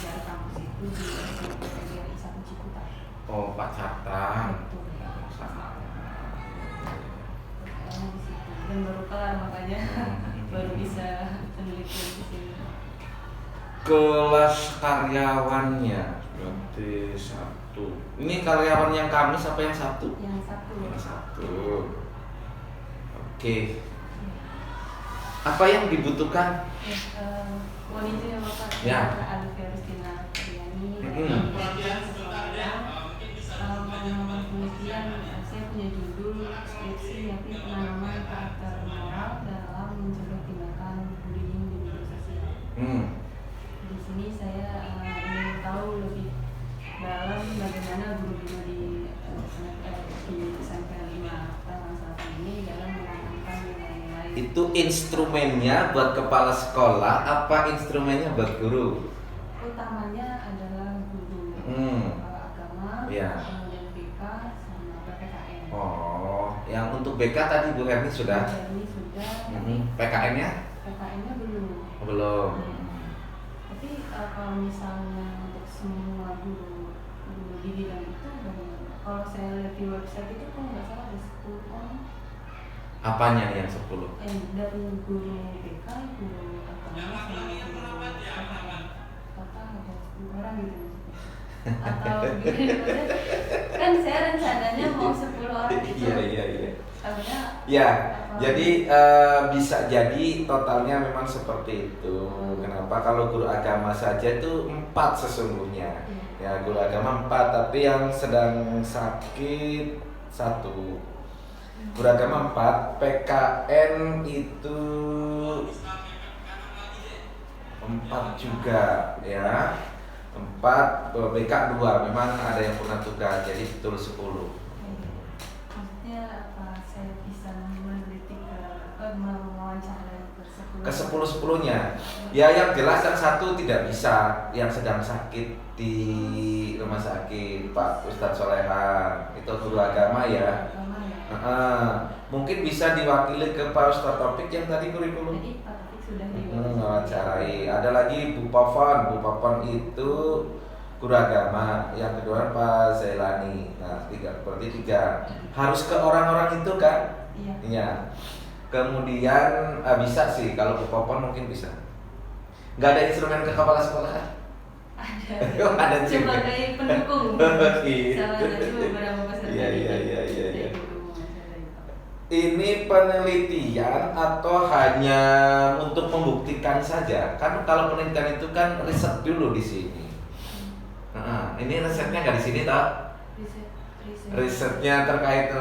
dari kampus itu di SMPTGRI 1 Ciputat. Oh, Pak Cartan. Betul. Sama. Di situ. Dan baru kelar makanya baru bisa penelitian di sini. Kelas karyawannya berarti 1. Ini karyawan yang Kamis apa yang Sabtu? Yang 1. Yang 1. Oke. Apa yang dibutuhkan? Mohon izin ya Bapak. Ya. Alifia Rustina Triani. Mm-hmm. Penanaman penelitian, saya punya judul skripsi yakni penanaman karakter moral dalam mencegah tindakan bullying di media sosial. Di sini saya ingin tahu lebih dalam bagaimana guru-guru di SMP 5 Tangerang Selatan ini dalam menanamkan nilai-nilai. Itu instrumennya buat kepala sekolah apa instrumennya buat guru? Utamanya adalah guru agama, Ya. kemudian BK sama PPKN. Oh, yang untuk BK tadi Bu Herni sudah? Ini sudah. PKN-nya? PKN-nya belum. Belum. Tapi kalau misalnya untuk semua guru di bidang itu, kalau saya lihat di website itu kok nggak salah ada 10 orang. Apanya yang 10? Dari guru BK, guru agama sama guru PKN. Total ada 10 orang gitu. Atau gimana? Kan saya rencananya mau 10 orang gitu. Iya. Sebenarnya Ya, jadi bisa jadi totalnya memang seperti itu. Kenapa? Kalau guru agama saja itu 4 sesungguhnya. Ya, guru agama 4, tapi yang sedang sakit 1. Guru agama 4, PKN itu 4 juga ya. 4, BK 2, memang ada yang pernah tugas, jadi betul 10. Maksudnya apa? Saya bisa meneliti mewawancarai Ke 10-10-nya. Ya, yang jelas yang 1 tidak bisa, yang sedang sakit di rumah sakit, Pak Ustadz Solehan. Itu guru agama ya. Mungkin bisa diwakili ke Pak Ustadz Taufik yang tadi kurikulum. Jadi Pak Taufik sudah Mewawancarai. Ada lagi Bu Pavon itu guru agama. Yang kedua Pak Zailani. Nah, 3, berarti 3. Harus ke orang-orang itu kan? Iya. Kemudian bisa sih kalau Bu Pavon mungkin bisa. Nggak ada instrumen ke kepala sekolah kan? Ada juga. Sebagai pendukung. Gitu. Salah satu beberapa peserta. Iya. Ini penelitian atau hanya untuk membuktikan saja? Kan kalau penelitian itu kan riset dulu di sini. Ini risetnya nggak di sini toh? Risetnya terkait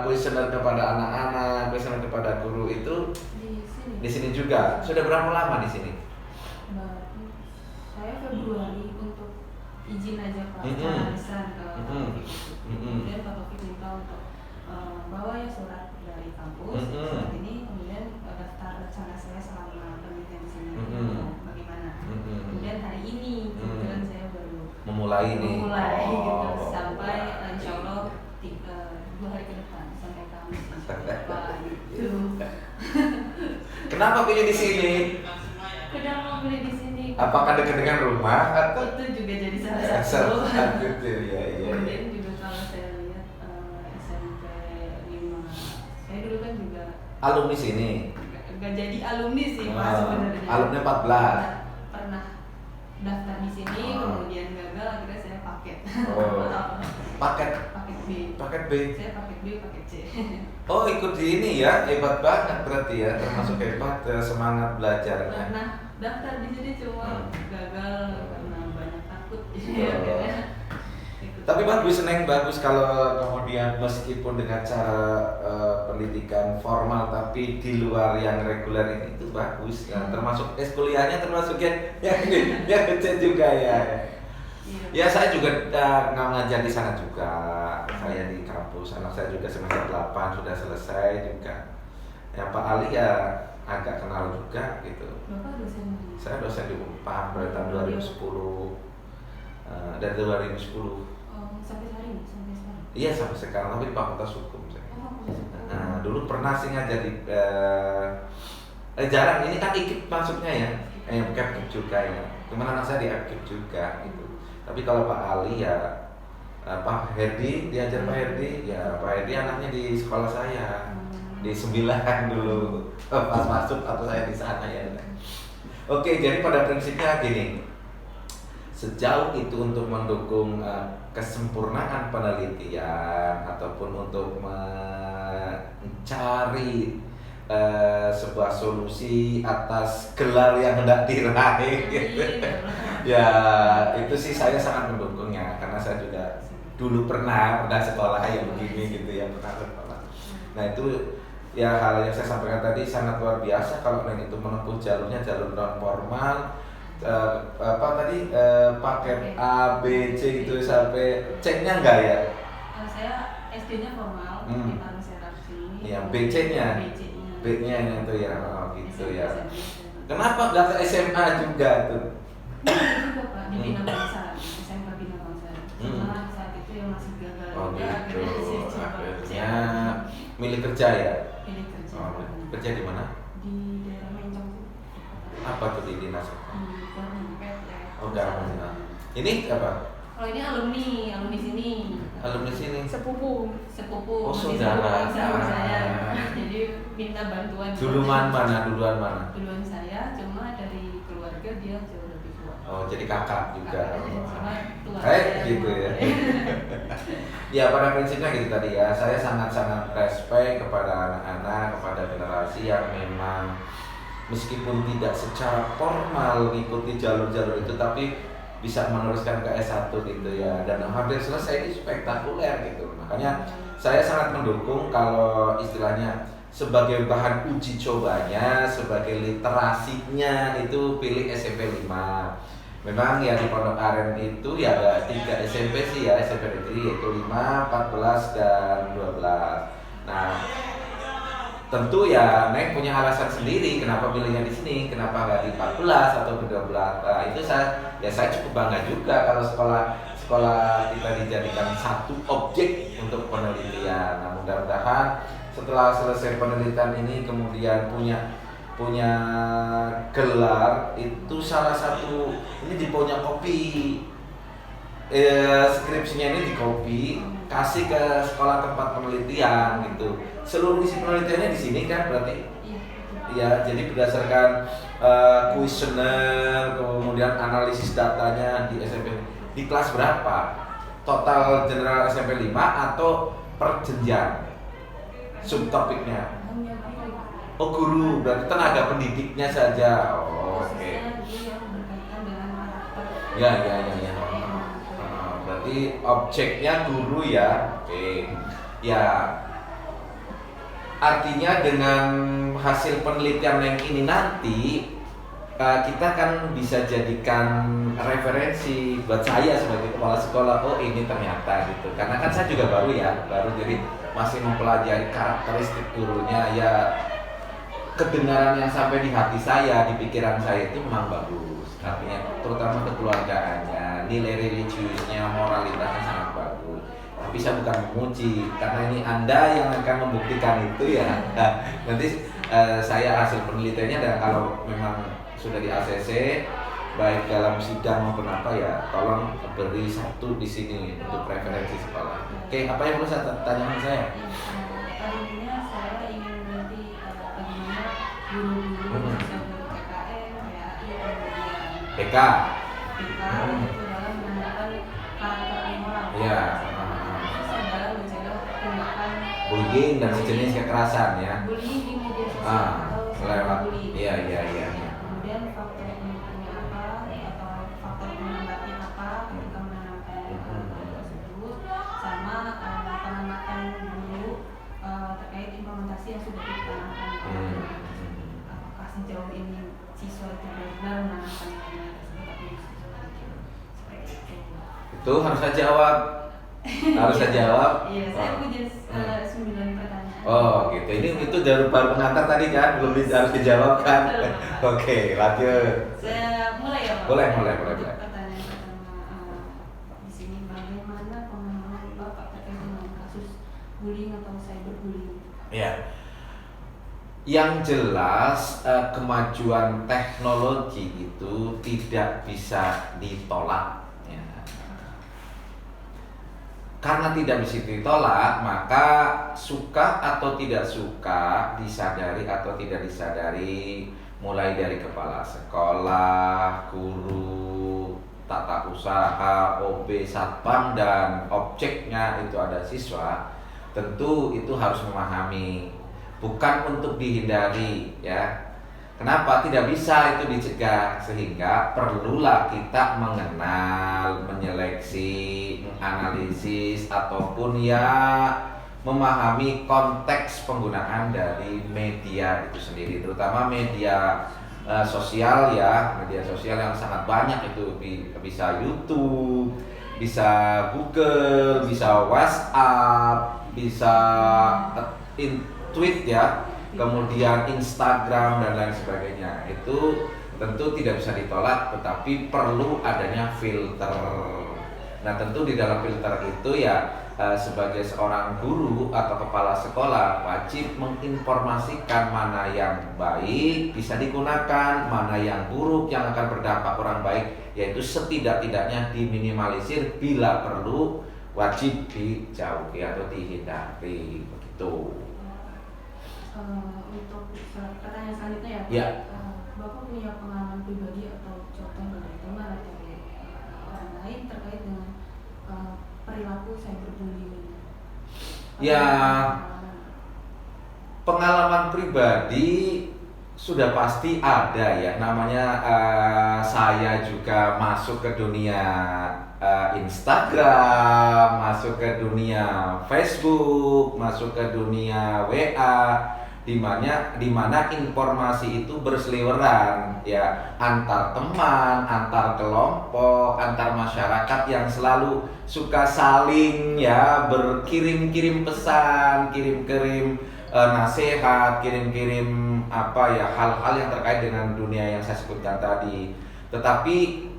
kuesioner kepada anak-anak, kuesioner kepada guru itu di sini juga. Sudah berapa lama di sini? Saya Februari untuk izin aja Pak, lisan ke Pak Taufik. Kemudian Pak Taufik minta untuk bawa ya surat dari kampus, surat ini kemudian daftar rencana saya selama penelitian di sini bagaimana. Kemudian hari ini kemudian saya baru memulai gitu sampai insya Allah 2 hari ke depan sampai Kamis gitu. Kenapa pilih di sini? Kenapa pilih di sini? Apakah dekat dengan rumah atau? Itu juga jadi salah satu. Iya. Kemudian juga kalau saya lihat SMP 5, saya dulu kan juga alumni sini. Gak jadi alumni sih Pak sebenarnya. Alumni 14. Pernah daftar di sini, kemudian gagal, akhirnya saya paket. Paket B. Paket B. Saya paket B, paket C. Oh, ikut di ini ya, hebat banget berarti ya, termasuk hebat semangat belajarnya. Pernah daftar di sini cuma gagal karena banyak takut. Akhirnya Tapi bagus, Neng, bagus kalau kemudian meskipun dengan cara pendidikan formal tapi di luar yang reguler ini itu bagus. Ya, termasuk kuliahnya termasuk yang kecil juga ya. Ya, saya juga ngajar di sana juga. Saya di kampus, anak saya juga semester 8 sudah selesai juga. Yang Pak Ali ya agak kenal juga gitu. Bapak dosen di? Saya dosen di Unpad dari tahun 2010. Dari 2010. Sampai sekarang? Iya, sampai sekarang, tapi di Fakultas Hukum saya. Dulu pernah sih ngajar di jarang, ini kan ikip masuknya ya. captive juga ya. Cuman anak saya di captive juga gitu. Tapi kalau Pak Ali ya Pak Herdi, diajar Pak Herdi, ya Pak Herdi anaknya di sekolah saya di 9 dulu pas masuk atau saya di sana ya. Oke, jadi pada prinsipnya gini, sejauh itu untuk mendukung kesempurnaan penelitian ataupun untuk mencari sebuah solusi atas gelar yang hendak diraih gitu. Ya itu sih saya sangat mendukungnya karena saya juga dulu pernah sekolah yang begini gitu ya, pernah sekolah. Nah itu ya hal yang saya sampaikan tadi sangat luar biasa kalau itu menempuh jalurnya jalur non formal paket A B C gitu sampai C-nya enggak ya? Saya SD-nya formal di Taman Serap sini. Iya, B-nya itu ya, gitu ya. Kenapa nggak ke SMA juga tuh? Juga Pak, di Bina Bangsa, SMK Bina Bangsa. Cuma saat itu yang masih gagal. Oh gitu, akhirnya milih kerja ya? Milih kerja. Kerja di mana? Di daerah Mencong. Apa tuh di dinas? Oh Garmen. Ini apa? Oh ini alumni sini. Alumni sini. Sepupu. Oh saudara. Saya. Jadi minta bantuan. Duluan mana? Duluan saya, cuma dari keluarga dia jauh lebih tua. Oh jadi kakak juga. Gitu ya. Ya pada prinsipnya gitu tadi ya. Saya sangat-sangat respect kepada anak-anak, kepada generasi yang memang meskipun tidak secara formal mengikuti jalur-jalur itu, tapi bisa meneruskan ke S1 gitu ya, dan hampir selesai ini spektakuler gitu. Makanya saya sangat mendukung kalau istilahnya sebagai bahan uji cobanya, sebagai literasinya itu pilih SMP 5. Memang ya di Pondok Aren itu ya ada 3 SMP sih ya, SMP negeri yaitu 5, 14 dan 12. Nah, tentu ya Neng punya alasan sendiri kenapa pilihnya di sini, kenapa nggak di 14 atau di 12. Nah, itu saya cukup bangga juga kalau sekolah kita dijadikan satu objek untuk penelitian. Nah, mudah-mudahan setelah selesai penelitian ini kemudian punya gelar itu salah satu ini punya kopi skripsinya ini di copy kasih ke sekolah tempat penelitian gitu. Seluruh isi penelitiannya di sini kan berarti ya, jadi berdasarkan kuesioner kemudian analisis datanya di SMP di kelas berapa, total general SMP 5 atau per jenjang subtopiknya. Oh guru, berarti tenaga pendidiknya saja. Oh, oke. Ya. Berarti objeknya guru ya. Oke. Ya. Artinya dengan hasil penelitian yang ini nanti kita kan bisa jadikan referensi buat saya sebagai kepala sekolah. Oh ini ternyata gitu. Karena kan saya juga baru jadi masih mempelajari karakteristik gurunya ya. Kedengaran yang sampai di hati saya, di pikiran saya itu memang bagus. Artinya terutama kekeluargaannya, nilai religiusnya, moralitasnya sangat bagus. Tapi saya bukan memuji, karena ini Anda yang akan membuktikan itu ya. Nah, nanti saya hasil penelitiannya dan kalau memang sudah di ACC, baik dalam sidang maupun apa ya, tolong beri satu di sini untuk preferensi sekolah. Oke, apa yang perlu saya tanyakan saya? Tadinya saya ingin nanti bagaimana guru-guru bisa PKN, PAI, kemudian PK itu dalam menanamkan karakter moral. Iya. Dalam mencegah tindakan bullying dan sejenis kekerasan ya. Bullying di media sosial atau lewat. bullying. Iya. Kemudian faktor penyebabnya apa atau faktor penambatnya apa ketika menanamkan tersebut, sama penamatan guru terkait implementasi yang sudah ditanamkan. Apakah sejauh ini siswa itu benar menanamkan nilai tersebut seperti itu? Itu harus saya jawab. Iya, saya punya 9 pertanyaan. Oh, gitu. Itu baru pengantar tadi kan, belum harus dijawab kan. Oke, lanjut. Saya mulai ya, Pak. Boleh. Pertanyaan pertama di sini, bagaimana pemahaman Bapak terkait dengan kasus bullying atau cyberbullying? Ya. Yang jelas kemajuan teknologi itu tidak bisa ditolak ya. Karena tidak bisa ditolak, maka suka atau tidak suka, disadari atau tidak disadari, mulai dari kepala sekolah, guru, tata usaha, OB, satpam, dan objeknya itu ada siswa, tentu itu harus memahami, bukan untuk dihindari ya. Kenapa tidak bisa itu dicegah? Sehingga perlulah kita mengenal, menyeleksi, menganalisis, ataupun ya memahami konteks penggunaan dari media itu sendiri, terutama media sosial ya, media sosial yang sangat banyak itu, bisa YouTube, bisa Google, bisa WhatsApp, bisa tweet ya, kemudian Instagram dan lain sebagainya. Itu tentu tidak bisa ditolak, tetapi perlu adanya filter. Nah, tentu di dalam filter itu ya sebagai seorang guru atau kepala sekolah wajib menginformasikan mana yang baik bisa digunakan, mana yang buruk yang akan berdampak kurang baik, yaitu setidak-tidaknya diminimalisir, bila perlu wajib dijauhi atau dihindari begitu. Untuk pertanyaan selanjutnya ya, Bapak punya pengalaman pribadi atau contoh dari teman atau orang lain terkait dengan perilaku cyberbullying? Ya, pengalaman pribadi sudah pasti ada ya, namanya saya juga masuk ke dunia Instagram, masuk ke dunia Facebook, masuk ke dunia WA, di mana informasi itu berseliweran ya, antar teman, antar kelompok, antar masyarakat yang selalu suka saling ya berkirim-kirim pesan, kirim-kirim nasihat, kirim-kirim apa ya, hal-hal yang terkait dengan dunia yang saya sebutkan tadi. Tetapi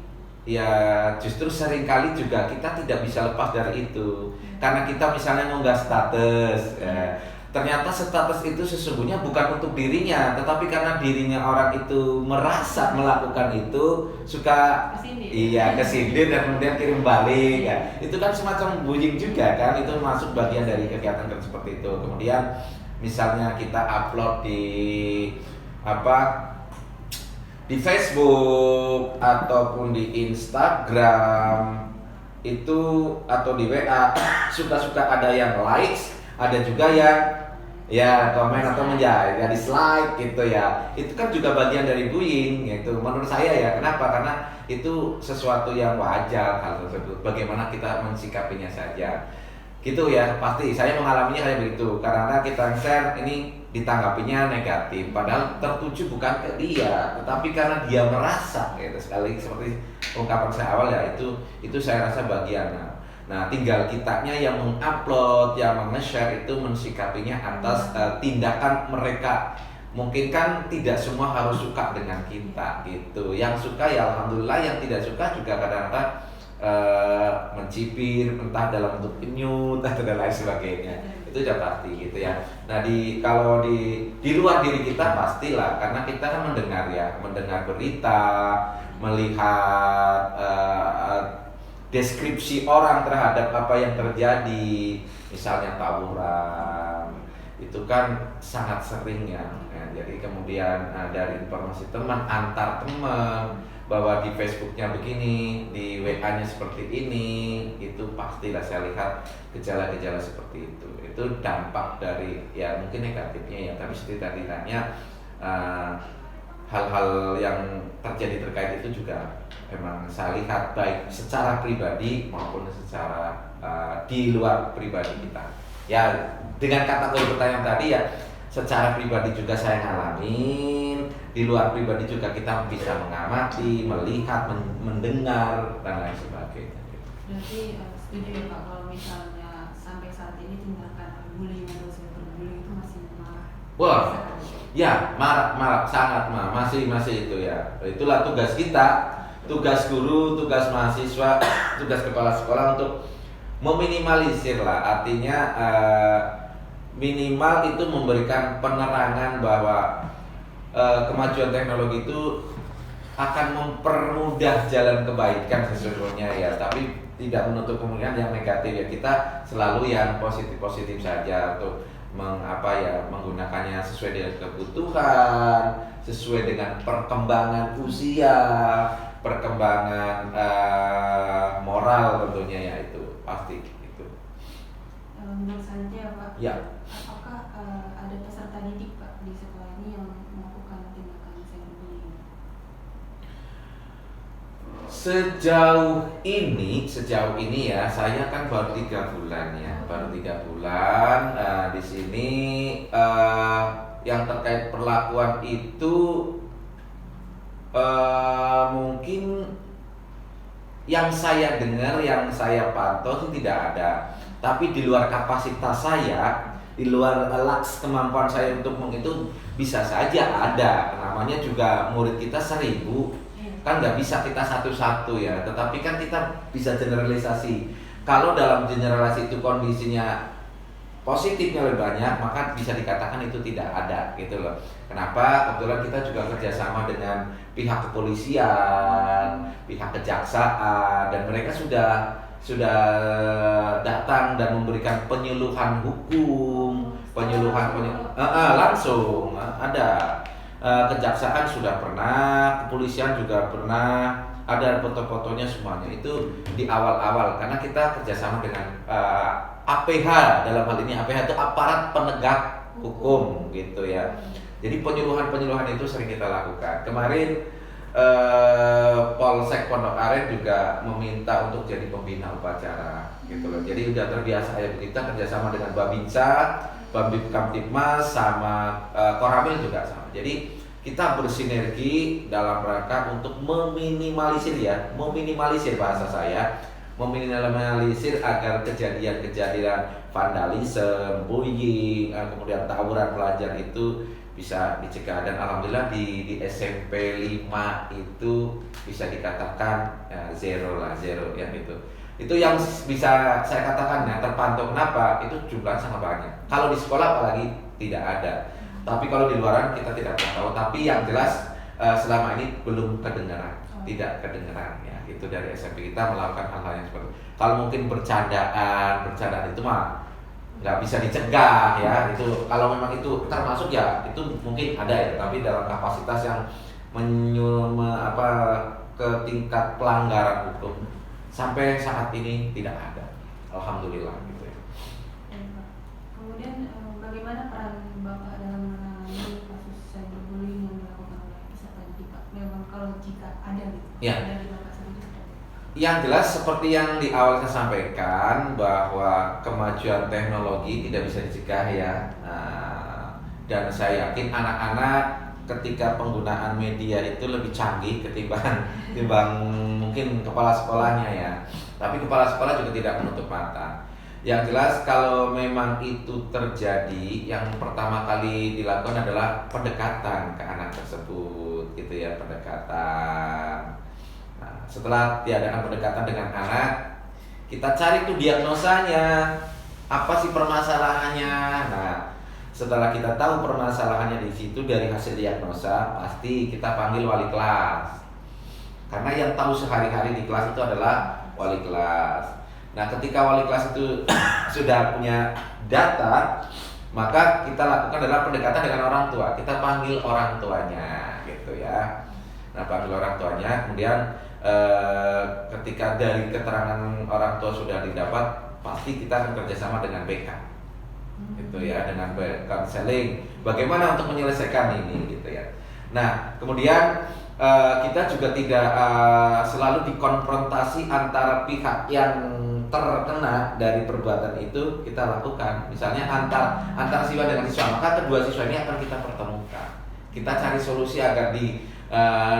ya justru seringkali juga kita tidak bisa lepas dari itu, karena kita misalnya ngunggah status ya, ternyata status itu sesungguhnya bukan untuk dirinya, tetapi karena dirinya orang itu merasa melakukan itu, suka kesindir dan kemudian kirim balik ya. Itu kan semacam bullying juga kan, itu masuk bagian dari kegiatan seperti itu. Kemudian misalnya kita upload di Facebook ataupun di Instagram itu atau di WA, suka-suka ada yang likes, ada juga yang ya komen atau menjadi dislike gitu ya. Itu kan juga bagian dari bullying gitu menurut saya ya. Kenapa? Karena itu sesuatu yang wajar hal tersebut. Bagaimana kita mensikapinya saja. Gitu ya, pasti saya mengalaminya kayak begitu. Karena kita share ini ditanggapinya negatif, padahal tertuju bukan ke dia, tetapi karena dia merasa gitu. Sekali seperti ungkapan saya awal ya, itu saya rasa bagiannya. Nah, tinggal kitanya yang mengupload, yang nge-share itu mensikapinya atas tindakan mereka. Mungkin kan tidak semua harus suka dengan kita gitu. Yang suka ya alhamdulillah, yang tidak suka juga kadang-kadang mencibir, entah dalam bentuk nyut atau dan lain sebagainya. Itu sudah pasti gitu ya. Nah, kalau di luar diri kita pastilah, karena kita kan mendengar berita, melihat deskripsi orang terhadap apa yang terjadi, misalnya tawuran, itu kan sangat sering ya. Jadi kemudian dari informasi teman, antar teman, bahwa di Facebooknya begini, di WA-nya seperti ini, itu pastilah saya lihat gejala-gejala seperti itu. Itu dampak dari ya mungkin negatifnya ya, tapi setidaknya hal-hal yang terjadi terkait itu juga memang saya lihat baik secara pribadi maupun secara di luar pribadi kita. Ya, dengan kategori pertanyaan tadi ya, secara pribadi juga saya ngalamin, di luar pribadi juga kita bisa mengamati, melihat, mendengar dan lain sebagainya. Berarti setuju ya Pak, kalau misalnya sampai saat ini tindakan bullying atau cyberbullying itu masih marah? Wah, ya marah, sangat marah, masih itu ya. Itulah tugas kita, tugas guru, tugas mahasiswa, tugas kepala sekolah untuk meminimalisir lah, artinya minimal itu memberikan penerangan bahwa kemajuan teknologi itu akan mempermudah jalan kebaikan sesungguhnya ya, tapi tidak menutup kemungkinan yang negatif ya. Kita selalu yang positif saja untuk menggunakannya sesuai dengan kebutuhan, sesuai dengan perkembangan usia, perkembangan moral tentunya ya, itu pasti itu. Menurut saya Pak, Ya. apakah ada peserta didik Pak di sekolah ini yang melakukan tindakan cyberbullying? Sejauh ini ya, saya kan baru 3 bulan ya, di sini yang terkait perlakuan itu mungkin yang saya dengar, yang saya pantau sih tidak ada. Tapi di luar kapasitas saya, di luar laks kemampuan saya untuk menghitung, bisa saja ada. Namanya juga murid kita 1000, kan nggak bisa kita satu-satu ya. Tetapi kan kita bisa generalisasi. Kalau dalam generalisasi itu kondisinya positifnya lebih banyak, maka bisa dikatakan itu tidak ada gitu loh. Kenapa? Kebetulan kita juga kerjasama dengan pihak kepolisian, pihak kejaksaan, dan mereka sudah datang dan memberikan penyuluhan hukum, langsung ada. Kejaksaan sudah pernah, kepolisian juga pernah, ada foto-fotonya semuanya itu di awal-awal, karena kita kerjasama dengan APH. Dalam hal ini APH itu aparat penegak hukum gitu ya. Jadi penyuluhan itu sering kita lakukan. Kemarin Polsek Pondok Aren juga meminta untuk jadi pembina upacara gitu loh. Jadi udah terbiasa ya, kita kerjasama dengan Babinsa, Babim Kamtipmas, sama Koramil juga sama. Jadi kita bersinergi dalam rangka untuk meminimalisir bahasa saya, meminimalisir agar kejadian-kejadian vandalisme, bullying, kemudian tawuran pelajar itu bisa dicegah. Dan alhamdulillah di SMP 5 itu bisa dikatakan zero yang itu yang bisa saya katakan ya, terpantau. Kenapa? Itu jumlahnya sangat banyak. Kalau di sekolah apalagi tidak ada. Tapi kalau di luaran kita tidak pernah tahu. Tapi yang jelas selama ini belum kedengaran, tidak kedengaran ya. Itu dari SMP kita melakukan hal-hal yang seperti itu. Kalau mungkin bercandaan itu mah nggak bisa dicegah ya. Itu kalau memang itu termasuk ya, itu mungkin ada ya. Tapi dalam kapasitas yang ke tingkat pelanggaran hukum sampai saat ini tidak ada, alhamdulillah gitu ya. Kemudian bagaimana peran Bapak dalam menangani kasus cyberbullying yang dilakukan oleh peserta didik Pak? Memang kalau jika ada gitu, ya. dari Bapak sendiri. Yang jelas seperti yang di awal saya sampaikan, bahwa kemajuan teknologi tidak bisa dicegah ya. Dan saya yakin anak-anak ketika penggunaan media itu lebih canggih ketimbang mungkin kepala sekolahnya ya. Tapi kepala sekolah juga tidak menutup mata. Yang jelas kalau memang itu terjadi, yang pertama kali dilakukan adalah pendekatan ke anak tersebut gitu ya, pendekatan. Nah, setelah diadakan pendekatan dengan anak, kita cari tuh diagnosanya, apa sih permasalahannya. Nah, setelah kita tahu permasalahannya di situ, dari hasil diagnosa pasti kita panggil wali kelas. Karena yang tahu sehari-hari di kelas itu adalah wali kelas. Nah, ketika wali kelas itu sudah punya data, maka kita lakukan adalah pendekatan dengan orang tua. Kita panggil orang tuanya gitu ya. Nah, panggil orang tuanya, kemudian ketika dari keterangan orang tua sudah didapat, pasti kita akan kerjasama dengan BK. Gitu ya, dengan counseling bagaimana untuk menyelesaikan ini gitu ya. Nah, kemudian kita juga tidak selalu dikonfrontasi antara pihak yang terkena dari perbuatan itu kita lakukan. Misalnya antar siswa dengan siswa, maka kedua siswa ini akan kita pertemukan. Kita cari solusi agar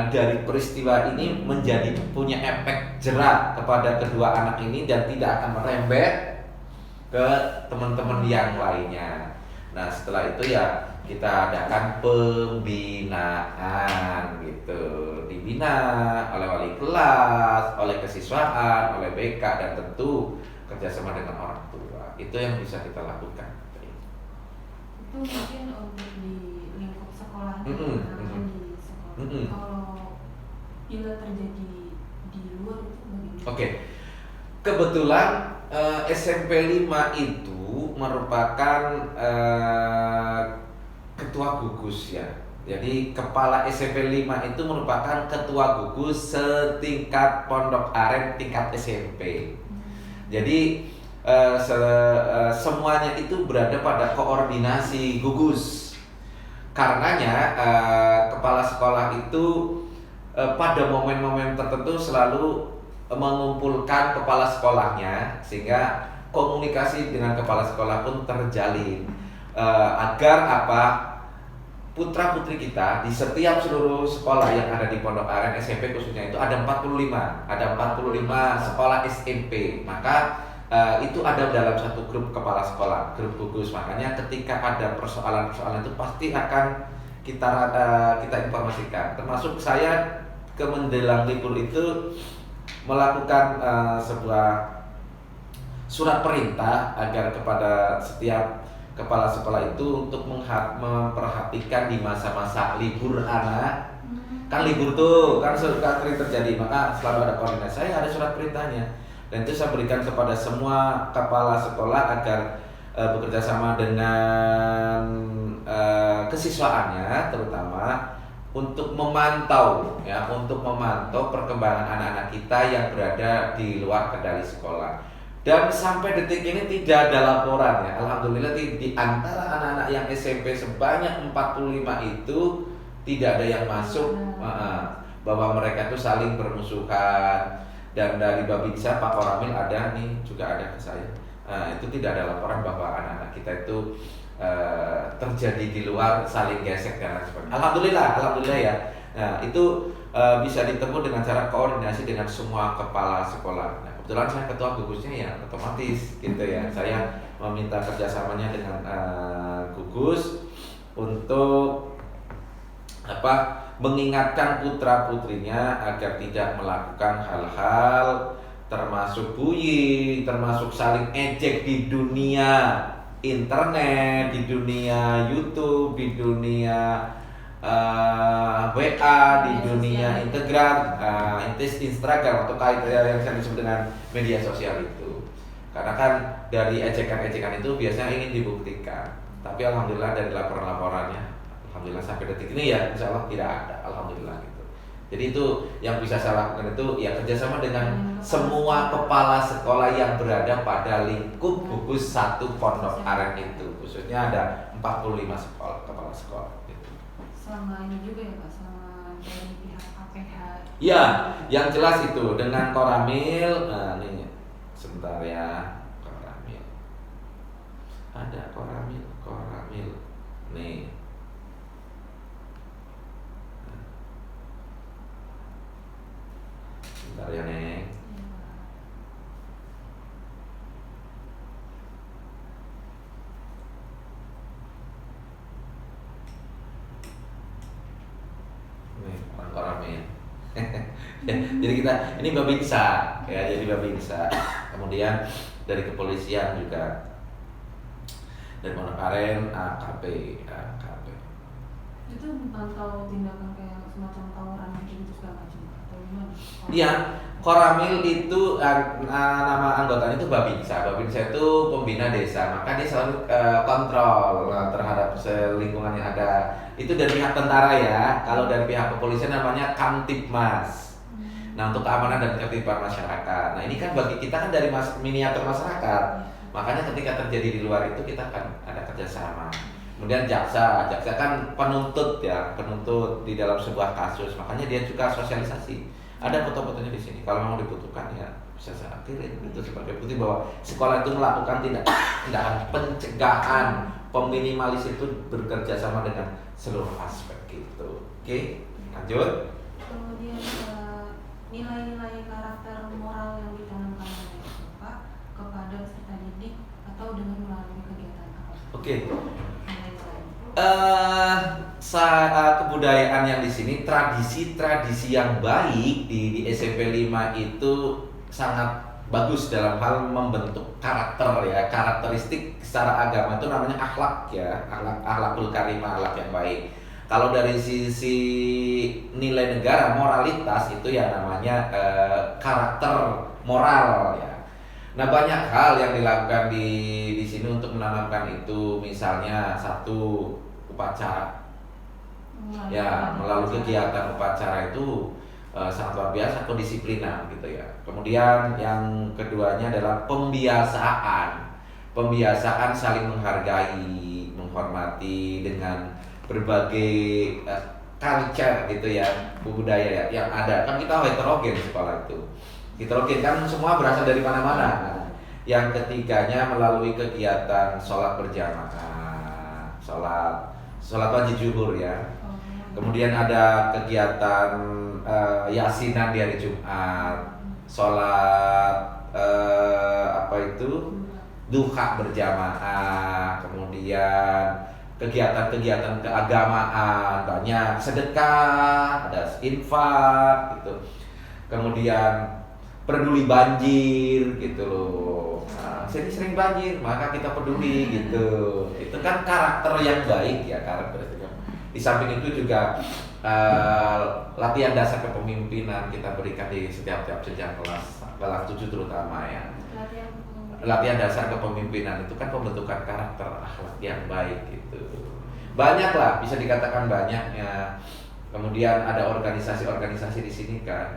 dari peristiwa ini menjadi punya efek jerat kepada kedua anak ini dan tidak akan merembet ke teman-teman yang lainnya. Nah, setelah itu ya kita adakan pembinaan gitu, dibina oleh wali kelas, oleh kesiswaan, oleh BK, dan tentu kerjasama dengan orang tua. Itu yang bisa kita lakukan. Itu mungkin untuk di lingkup sekolah, Mm-mm, di mm-mm. sekolah. Mm-mm. Kalau bila terjadi di luar itu bagaimana? Oke. Kebetulan SMP 5 itu merupakan ketua gugus ya. Jadi kepala SMP 5 itu merupakan ketua gugus setingkat Pondok Aren tingkat SMP. Jadi semuanya itu berada pada koordinasi gugus. Karenanya kepala sekolah itu pada momen-momen tertentu selalu mengumpulkan kepala sekolahnya, sehingga komunikasi dengan kepala sekolah pun terjalin agar apa, putra putri kita di setiap seluruh sekolah yang ada di Pondok Aren SMP khususnya itu ada 45 sekolah SMP, maka itu ada dalam satu grup kepala sekolah, grup gugus. Makanya ketika ada persoalan-persoalan itu pasti akan kita informasikan. Termasuk saya ke menjelang libur itu melakukan sebuah surat perintah agar kepada setiap kepala sekolah itu untuk memperhatikan di masa-masa libur anak. Kan libur tuh kan suka sering terjadi, maka selalu ada koordinasi. Saya ada surat perintahnya, dan itu saya berikan kepada semua kepala sekolah agar bekerja sama dengan kesiswaannya, terutama untuk memantau perkembangan anak-anak kita yang berada di luar kendali sekolah. Dan sampai detik ini tidak ada laporan ya. Alhamdulillah di antara anak-anak yang SMP sebanyak 45 itu tidak ada yang masuk bahwa mereka itu saling bermusuhan. Dan dari Babinsa Pak Koramil ada nih, juga ada ke saya. Itu tidak ada laporan bahwa anak-anak kita itu terjadi di luar saling gesek dan lain sebagainya. Alhamdulillah ya. Nah, itu bisa ditempuh dengan cara koordinasi dengan semua kepala sekolah. Nah, kebetulan saya ketua gugusnya ya, otomatis gitu ya. Saya meminta kerjasamanya dengan gugus untuk mengingatkan putra putrinya agar tidak melakukan hal-hal termasuk bullying, termasuk saling ejek di dunia internet, di dunia YouTube, di dunia WA, di dunia Instagram atau yang saya disebut dengan media sosial itu. Karena kan dari ejekan-ejekan itu biasanya ingin dibuktikan. Tapi alhamdulillah dari laporan-laporannya, alhamdulillah sampai detik ini ya insya Allah tidak ada, alhamdulillah gitu. Jadi itu yang bisa saya lakukan itu ya kerjasama dengan semua kepala sekolah yang berada pada lingkup gugus 1 Pondok Aren itu. Khususnya ada 45 sekolah, kepala sekolah gitu. Selama ini juga ya Pak, selama dari pihak APH. Ya, yang jelas itu dengan Koramil. Nah ini sebentar ya, Koramil. Ada Koramil. Nih. Sebentar ya Neng. Nih orang Koramil. Ya, jadi kita ini Babinsa ya, jadi Babinsa. Kemudian dari kepolisian juga, dari Pondok Aren AKP. Itu memantau tindakan kayak semacam tawuran mungkin itu segala macam atau gimana? Iya, Koramil itu nama anggotanya itu Babinsa. Babinsa itu pembina desa, maka dia selalu kontrol terhadap lingkungan yang ada. Itu dari pihak tentara ya. Kalau dari pihak kepolisian namanya Kamtibmas. Nah, untuk keamanan dan ketertiban masyarakat. Nah, ini kan bagi kita kan dari miniatur masyarakat. Makanya ketika terjadi di luar itu kita akan ada kerjasama. Kemudian jaksa kan penuntut di dalam sebuah kasus. Makanya dia juga sosialisasi. Ada foto-fotonya di sini. Kalau mau dibutuhkan ya bisa saya kirim itu sebagai bukti bahwa sekolah itu melakukan tindakan pencegahan, peminimalis itu bekerja sama dengan seluruh aspek gitu. Oke, lanjut. Kemudian nilai-nilai karakter moral yang ditanamkan oleh Bapak kepada peserta didik atau dengan melalui kegiatan apa? Oke. Kebudayaan yang di sini, tradisi yang baik di SMP 5 itu sangat bagus dalam hal membentuk karakter ya, karakteristik secara agama itu namanya akhlak ya, akhlakul karimah, akhlak yang baik. Kalau dari sisi nilai negara, moralitas itu ya namanya karakter moral ya. Nah, banyak hal yang dilakukan di sini untuk menanamkan itu, misalnya satu, upacara. Ya, melalui kegiatan upacara itu sangat luar biasa kedisiplinan gitu ya. Kemudian yang keduanya adalah pembiasaan saling menghargai, menghormati dengan berbagai culture gitu ya, budaya ya, yang ada. Kan kita heterogen sekolah itu, heterogen kan, semua berasal dari mana-mana. Yang ketiganya melalui kegiatan sholat berjamaah, sholat wajib zuhur ya. Kemudian ada kegiatan yasinan di hari Jumat, sholat duha berjamaah, kemudian kegiatan-kegiatan keagamaan banyak, sedekah, ada infak gitu, kemudian peduli banjir gitu loh. Nah, sering banjir maka kita peduli gitu. Itu kan karakter yang baik ya, karakteristik. Di samping itu juga latihan dasar kepemimpinan kita berikan di setiap jenjang kelas 7 terutama ya. Latihan dasar kepemimpinan itu kan pembentukan karakter akhlak yang baik gitu. Banyak lah, bisa dikatakan banyaknya. Kemudian ada organisasi-organisasi di sini kan,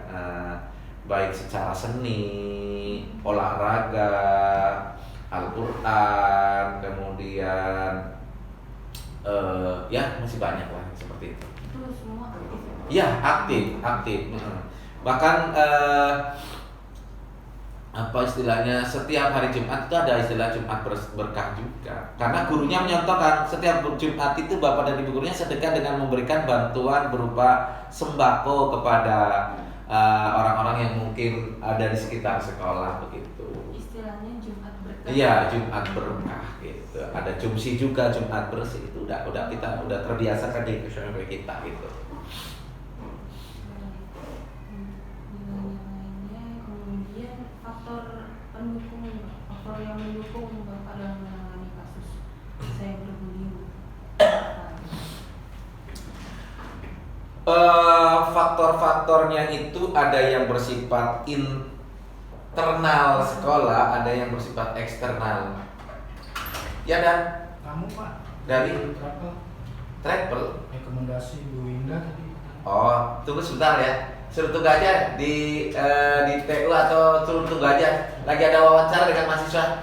baik secara seni, olahraga, Al-Quran, kemudian ya masih banyak lah seperti itu. Itu semua aktif Ya ya? aktif. Bahkan apa istilahnya, setiap hari Jumat itu ada istilah Jumat berkah juga, karena gurunya menyontohkan setiap Jumat itu bapak dan ibu gurunya sedekah dengan memberikan bantuan berupa sembako kepada orang-orang yang mungkin ada di sekitar sekolah begitu. Istilahnya Jumat berkah. Iya, Jumat berkah gitu. Ada Jumsi juga, Jumat bersih, itu udah kita udah terbiasa kan di kita gitu. Faktor yang mendukung Bapak dalam menangani kasus cyberbullying. Faktor-faktornya itu ada yang bersifat internal sekolah, ada yang bersifat eksternal. Ya, dan Kamu Pak dari travel rekomendasi Bu Winda tadi. Oh, tunggu sebentar ya. Suruh tunggu aja di TU atau suruh tunggu aja. Lagi ada wawancara dengan mahasiswa.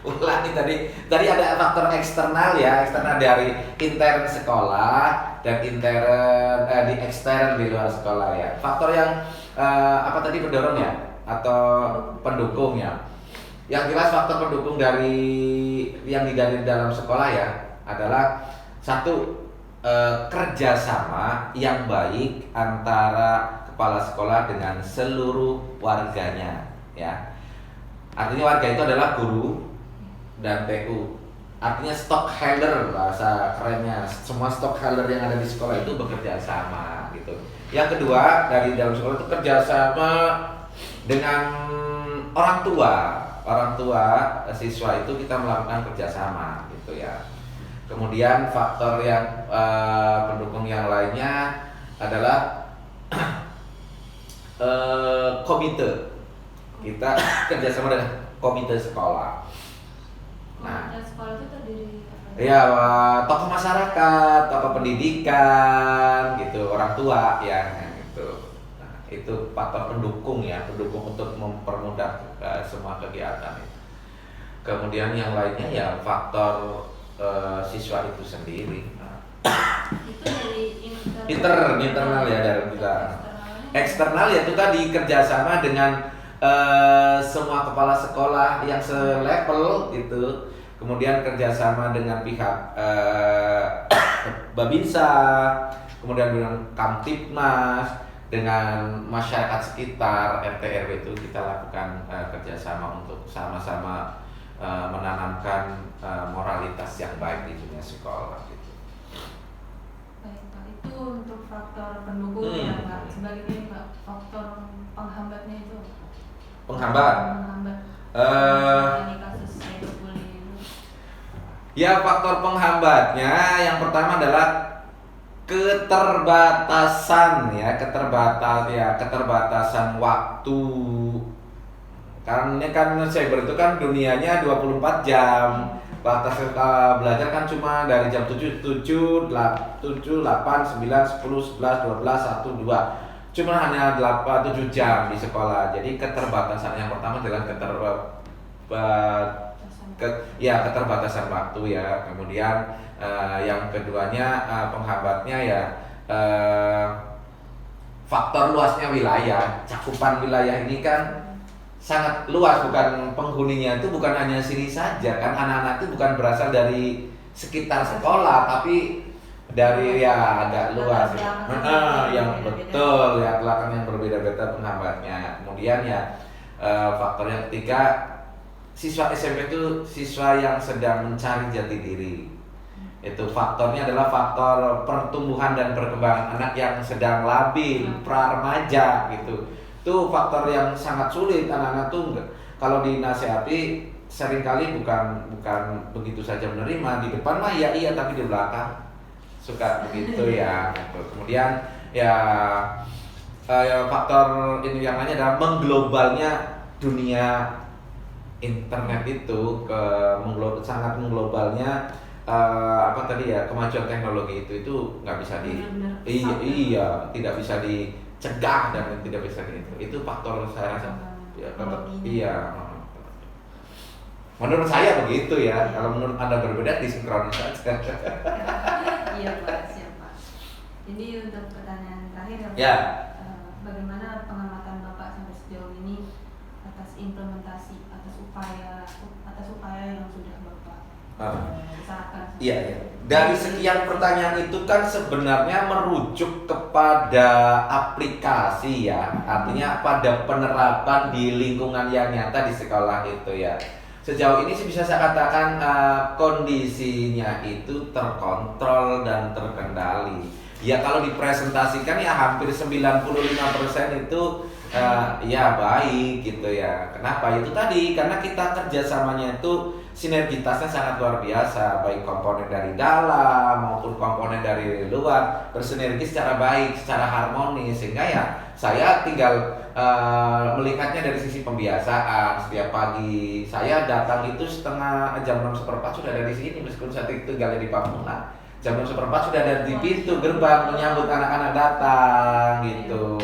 Ulangi tadi ada faktor eksternal ya, eksternal dari intern sekolah dan intern di ekstern di luar sekolah ya. Faktor yang apa tadi, pendorong ya atau pendukung ya. Yang jelas faktor pendukung dari yang digali dalam sekolah ya adalah satu, kerjasama yang baik antara kepala sekolah dengan seluruh warganya ya. Artinya warga itu adalah guru dan TU. Artinya stockholder, bahasa kerennya, semua stockholder yang ada di sekolah itu bekerja sama gitu. Yang kedua, dari dalam sekolah itu kerjasama dengan orang tua siswa itu kita melakukan kerjasama gitu ya. Kemudian faktor yang pendukung yang lainnya adalah komite. Kita kerjasama dengan komite sekolah. Nah, Komite sekolah itu terdiri apa? ya, tokoh masyarakat, tokoh pendidikan, gitu, orang tua ya, gitu. Nah, itu faktor pendukung ya, pendukung untuk mempermudah semua kegiatan itu. Kemudian yang lainnya ya faktor siswa itu sendiri. Itu dari internal ya, dari kita. Eksternal ya itu tadi kerjasama dengan semua kepala sekolah yang selevel gitu. Kemudian kerjasama dengan pihak Babinsa, kemudian dengan Kamtibmas, dengan masyarakat sekitar RT RW itu kita lakukan kerjasama untuk sama-sama menanamkan moralitas yang baik di dunia sekolah gitu. Baik Pak, itu untuk faktor pendukung ya Pak. Sebaliknya Pak, faktor penghambatnya itu apa? Penghambat. Ini kasus cyberbullying. Ya, faktor penghambatnya yang pertama adalah keterbatasan waktu. Karena cyber itu kan dunianya 24 jam. Batas belajar kan cuma dari jam 7, 8, 9, 10, 11, 12, 1, 2. Cuma hanya 7 jam di sekolah. Jadi keterbatasan yang pertama adalah keterbatasan waktu ya. Kemudian yang keduanya penghambatnya ya faktor luasnya wilayah. Cakupan wilayah ini kan sangat luas, bukan penghuninya itu bukan hanya sini saja kan, anak-anak itu bukan berasal dari sekitar sekolah tapi dari ya agak luas yang betul ya, belakang yang berbeda-beda penghambatnya. Kemudian ya faktor yang ketiga, siswa SMP itu siswa yang sedang mencari jati diri. Itu faktornya adalah faktor pertumbuhan dan perkembangan anak yang sedang labil, pra-remaja gitu. Itu faktor yang sangat sulit. Anak-anak tuh kalau dinasihati seringkali bukan begitu saja menerima. Di depan mah iya tapi di belakang suka begitu ya. Kemudian ya faktor ini yang lainnya adalah mengglobalnya dunia internet itu, sangat mengglobalnya kemajuan teknologi itu nggak bisa tidak bisa dicegah dan tidak bisa itu faktor saya rasa iya. Menurut saya begitu ya. Kalau menurut Anda berbeda disinkronis saja. Iya Pak, siap Pak. Jadi untuk pertanyaan terakhir ya. Bagaimana pengamatan Bapak sampai sejauh ini atas implementasi, atas upaya yang sudah Bapak usahakan? Iya. Dari sekian pertanyaan itu kan sebenarnya merujuk kepada aplikasi ya, artinya pada penerapan di lingkungan yang nyata di sekolah itu ya. Sejauh ini sih bisa saya katakan kondisinya itu terkontrol dan terkendali. Ya kalau dipresentasikan ya hampir 95% itu ya baik gitu ya. Kenapa? Itu tadi karena kita kerjasamanya itu sinergitasnya sangat luar biasa, baik komponen dari dalam maupun komponen dari luar bersinergi secara baik, secara harmonis, sehingga ya saya tinggal melihatnya dari sisi pembiasaan. Setiap pagi saya datang itu jam 6:15 sudah ada di sini, meskipun saya tinggal di Pamulang. Jam 6:15 sudah ada di pintu gerbang menyambut anak-anak datang gitu.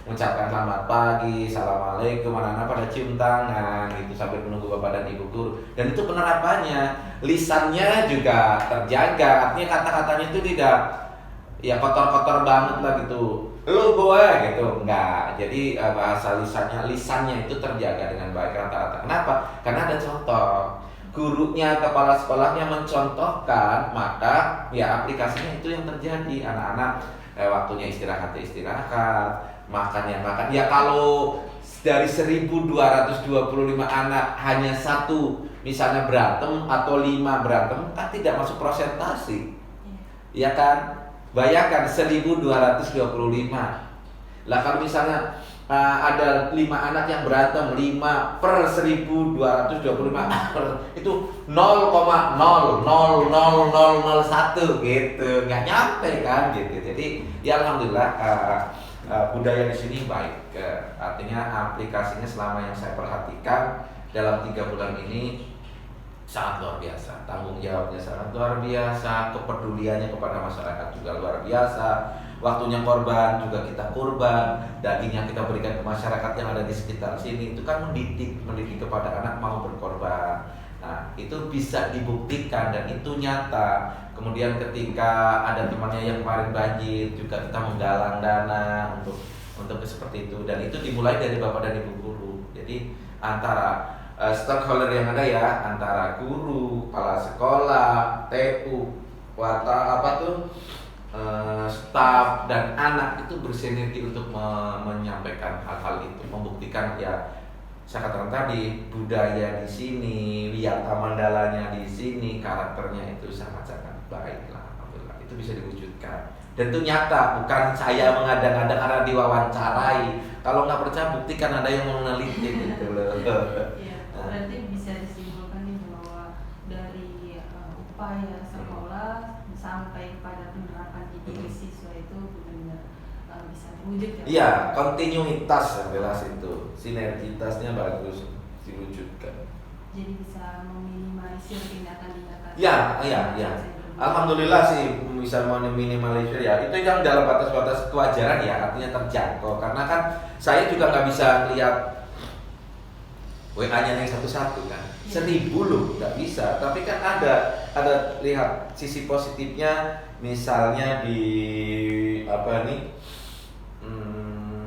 Mengucapkan selamat pagi, assalamualaikum, anak-anak pada cium tangan gitu sambil menunggu bapak dan ibu guru. Dan itu penerapannya, lisannya juga terjaga, artinya kata-katanya itu tidak ya kotor-kotor banget lah gitu. Lu gue gitu, enggak. Jadi bahasa lisannya itu terjaga dengan baik rata-rata. Kenapa? Karena ada contoh. Gurunya, kepala sekolahnya mencontohkan, maka ya aplikasinya itu yang terjadi. Anak-anak waktunya istirahat, makan. Ya kalau dari 1.225 anak hanya satu misalnya berantem atau 5 berantem kan tidak masuk prosentasi. Ya kan? Bayangkan 1.225. Lah kalau misalnya ada 5 anak yang berantem, 5 per 1.225 itu 0,00001 gitu, nggak nyampe kan gitu. Jadi ya alhamdulillah budaya di sini baik. Artinya aplikasinya selama yang saya perhatikan dalam 3 bulan ini sangat luar biasa, tanggung jawabnya sangat luar biasa, kepeduliannya kepada masyarakat juga luar biasa. Waktunya korban juga kita kurban, dagingnya kita berikan ke masyarakat yang ada di sekitar sini. Itu kan mendidik kepada anak mau berkorban. Nah, itu bisa dibuktikan dan itu nyata. Kemudian ketika ada temannya yang kemarin banjir, juga kita menggalang dana untuk seperti itu. Dan itu dimulai dari bapak dan ibu guru. Jadi antara stakeholder yang ada ya, antara guru, kepala sekolah, TU, staf dan anak itu bersinergi untuk menyampaikan hal-hal itu, membuktikan ya saya katakan tadi budaya di sini, wiyata mandalanya di sini, karakternya itu sangat-sangat baik lah, alhamdulillah itu bisa diwujudkan. Dan itu nyata, bukan saya mengada-ngada karena diwawancarai. Kalau nggak percaya buktikan ada yang mau meneliti gitu loh. Iya, berarti bisa disimpulkan nih bahwa dari upaya sekolah sampai pada penerapan di diri siswa itu benar-benar bisa terwujud ya. Iya, kontinuitas yang jelas itu, sinergitasnya bagus diwujudkan. Jadi bisa meminimalisir tindakan-tindakan. Iya. Alhamdulillah sih bisa meminimalisir ya. Itu yang dalam batas-batas kewajaran ya, artinya terjangkau. Karena kan saya juga nggak bisa lihat WA-nya yang satu-satu kan, 1000 loh, nggak bisa. Tapi kan ada lihat sisi positifnya, misalnya di apa nih?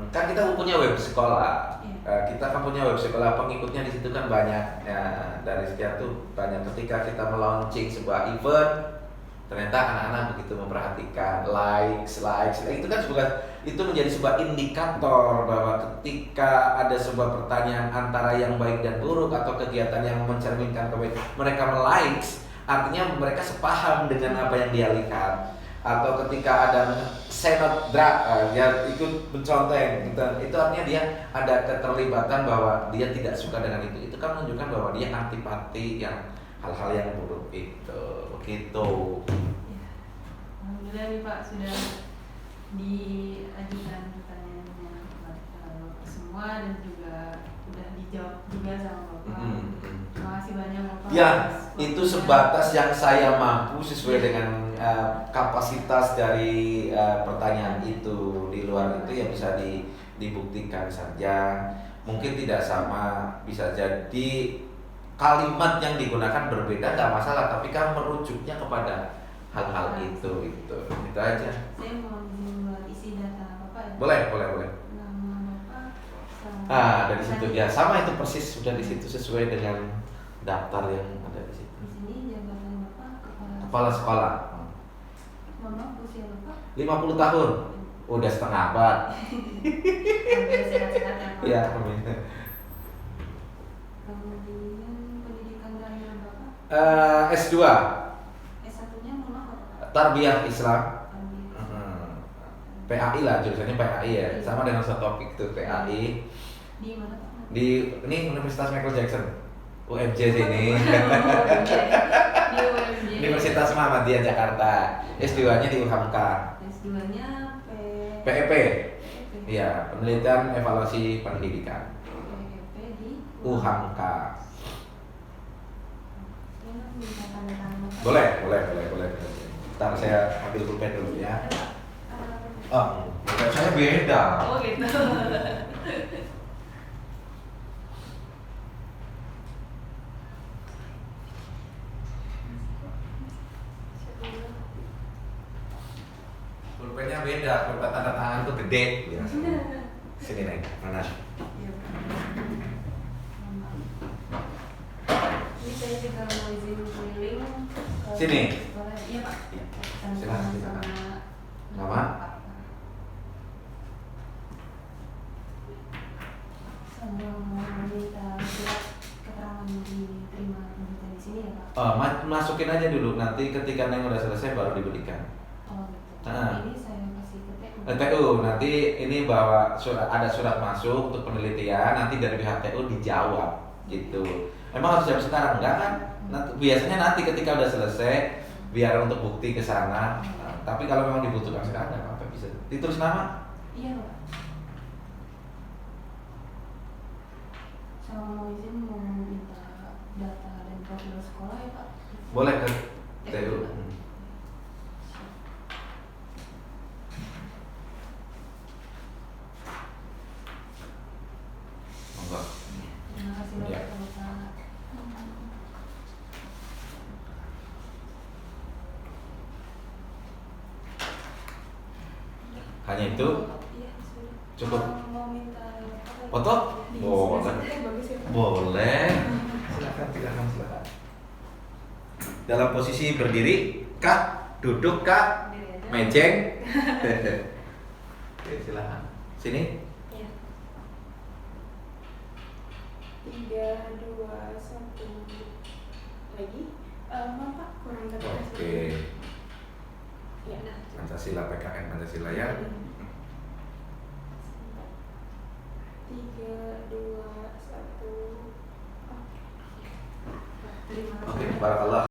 Kan kita punya web sekolah. Kita kan punya web sekolah, pengikutnya di situ kan banyak ya, dari sekian tuh banyak. Ketika kita melaunching sebuah event, ternyata anak-anak begitu memperhatikan likes itu kan itu menjadi sebuah indikator bahwa ketika ada sebuah pertanyaan antara yang baik dan buruk atau kegiatan yang mencerminkan kebaikan, mereka melikes, artinya mereka sepaham dengan apa yang dia lihat. Atau ketika ada senot drag, dia ikut menconteng gitu. Itu artinya dia ada keterlibatan bahwa dia tidak suka dengan itu kan menunjukkan bahwa dia antipati yang hal-hal yang buruk itu begitu. Alhamdulillah nih Pak sudah diajukan pertanyaannya Bapak semua dan juga sudah dijawab juga sama Bapak. Terima kasih banyak Bapak. Ya, itu sebatas yang saya mampu sesuai dengan kapasitas dari pertanyaan itu. Di luar itu ya bisa dibuktikan saja. Mungkin tidak sama, bisa jadi kalimat yang digunakan berbeda nggak masalah, tapi kan merujuknya kepada hal-hal itu aja. Saya mau isi data Bapak ya. Boleh. Nama Bapak. Dari situ ya sama itu persis sudah di situ sesuai dengan daftar yang ada di situ. Di sini jabatan Bapak Kepala sekolah. Mama usia Bapak 50 tahun. Udah setengah abad. Alhamdulillah sehat-sehat ya Pak. Iya. Kemudian pendidikan terakhir Bapak S2 S1-nya mohon maaf Bapak. Tarbiyah Islam. Tarbiyah. PAI lah jurusannya PAI ya, sama dengan satu topik tuh PAI. Di mana Pak? Ini Universitas Michael Jackson, UMJ sini. Di UMJ. Universitas Muhammadiyah Jakarta. S2-nya di UHAMKA. S2-nya PEP. Iya, penelitian evaluasi pendidikan. PEP di UHAMKA. Saya minta tanda tangan Bapak. Boleh. Ntar saya ambil pulpen dulu ya. Saya beda. Oh gitu. Pulpennya beda, pulpen tanda tangan tuh gede. Sini Neng, mana? Iya, Pak. Ini saya juga mau izin keliling ke Sini. sekolah. Iya Pak. Iya. Sama Silakan. sama Nama? Pak. Sama mau minta surat keterangan diterima pendidikan di sini ya Pak. Masukin aja dulu, nanti ketika Neng udah selesai baru diberikan. Oh gitu. Ah. Ini saya kasih ke TU. TU nanti ini bawa ada surat masuk untuk penelitian, nanti dari pihak TU dijawab gitu. Emang harus jawab sekarang enggak kan? Biasanya nanti ketika udah selesai biar untuk bukti ke sana. Tapi kalau memang dibutuhkan sekarang nggak apa-apa, bisa ditulis nama. Iya Pak. Saya mau izin mau minta data dan profil sekolah ya Pak. Boleh ke TU. Monggo. Terima kasih Iya. Bapak. Hanya itu Iya, sudah. cukup. Mau minta apa? Foto? Di Boleh. sebelah sini bagus ya, Pak. Boleh. Silakan. Dalam posisi berdiri kah? Duduk kah? Sendiri aja. Mejeng? Oke, silakan. Sini. Iya. 3, 2, 1 lagi. Maaf Pak, kurang Oke. tepat. Ya. Pancasila, PKN Pancasila ya. 3, 2, 1. Terima kasih. Oke, barakallah.